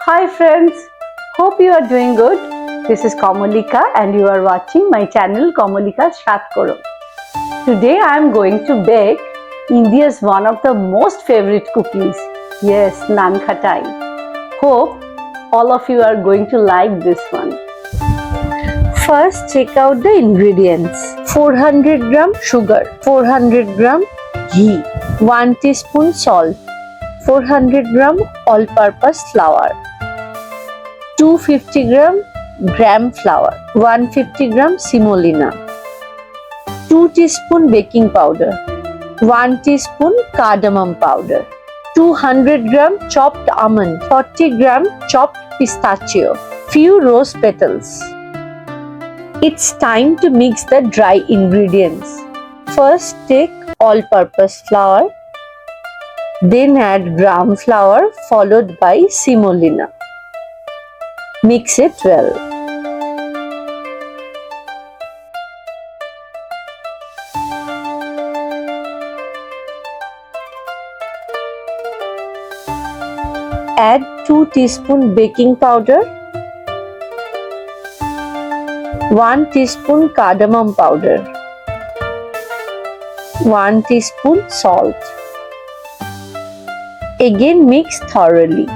Hi friends, hope you are doing good. This is Komalika and you are watching my channel Komalika's Shat Koro. Today I am going to bake India's one of the most favorite cookies. Yes, Nankhatai. Hope all of you are going to like this one. First check out the ingredients. 400 gram sugar, 400 gram ghee, 1 teaspoon salt, 400 gram all-purpose flour, 250 gram flour, 150 gram semolina, 2 teaspoon baking powder, 1 teaspoon cardamom powder, 200 gram chopped almond, 40 gram chopped pistachio, few rose petals. It's time to mix the dry ingredients. First take all-purpose flour, then add gram flour followed by semolina. Mix it well. Add 2 teaspoon baking powder, 1 teaspoon cardamom powder, 1 teaspoon salt. Again mix thoroughly.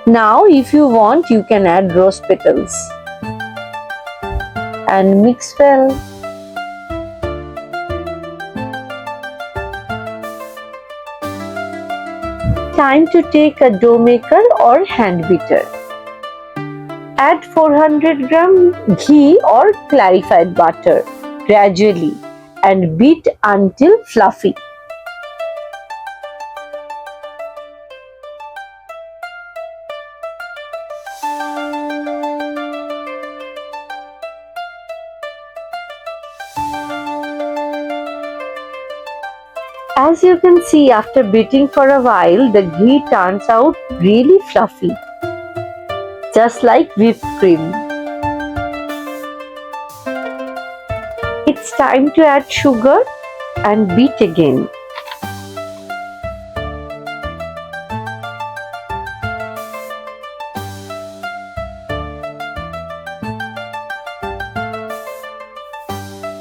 Now if you want you can add rose petals and mix well. Time to take a dough maker or hand beater. Add 400 gram ghee or clarified butter gradually and beat until fluffy. As you can see, after beating for a while, the ghee turns out really fluffy, just like whipped cream. It's time to add sugar and beat again.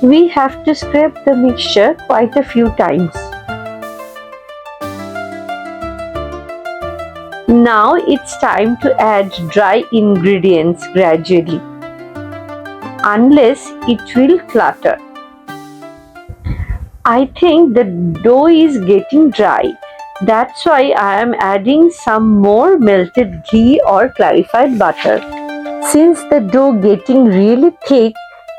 We have to scrape the mixture quite a few times. Now it's time to add dry ingredients gradually, unless it will clutter. I think the dough is getting dry. That's why I am adding some more melted ghee or clarified butter. Since the dough getting really thick,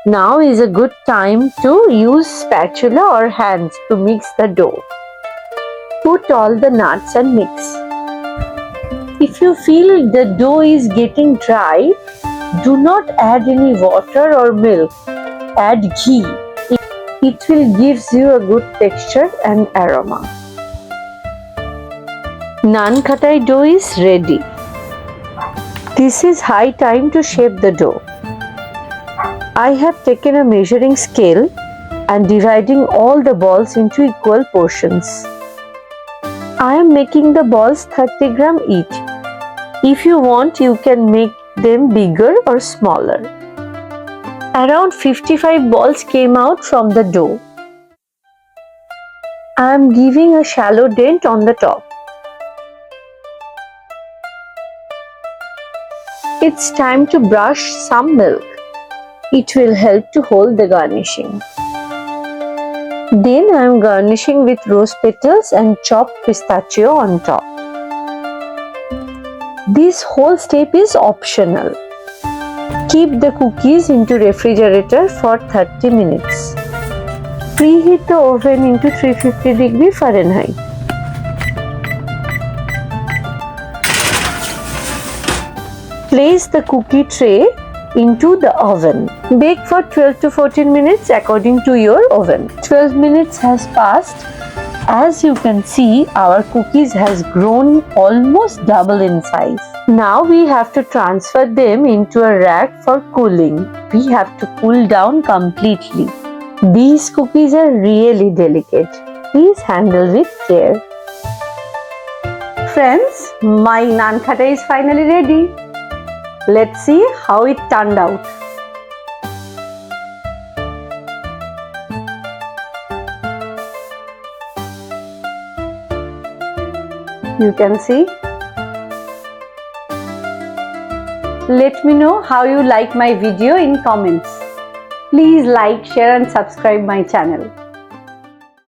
now is a good time to use spatula or hands to mix the dough. Put all the nuts and mix. If you feel the dough is getting dry, do not add any water or milk. Add ghee. It will give you a good texture and aroma. Nankhatai dough is ready. This is high time to shape the dough. I have taken a measuring scale and dividing all the balls into equal portions. I am making the balls 30 gram each. If you want, you can make them bigger or smaller. Around 55 balls came out from the dough. I am giving a shallow dent on the top. It's time to brush some milk. It will help to hold the garnishing. Then I am garnishing with rose petals and chopped pistachio on top. This whole step is optional. Keep the cookies into refrigerator for 30 minutes. Preheat the oven into 350 degree Fahrenheit. Place the cookie tray into the oven. Bake for 12 to 14 minutes according to your oven. 12 minutes has passed. As you can see, our cookies has grown almost double in size. Now we have to transfer them into a rack for cooling. We have to cool down completely. These cookies are really delicate. Please handle with care. friends, my nankhatai is finally ready. Let's see how it turned out. You can see. Let me know how you like my video in comments. Please like, share and subscribe my channel.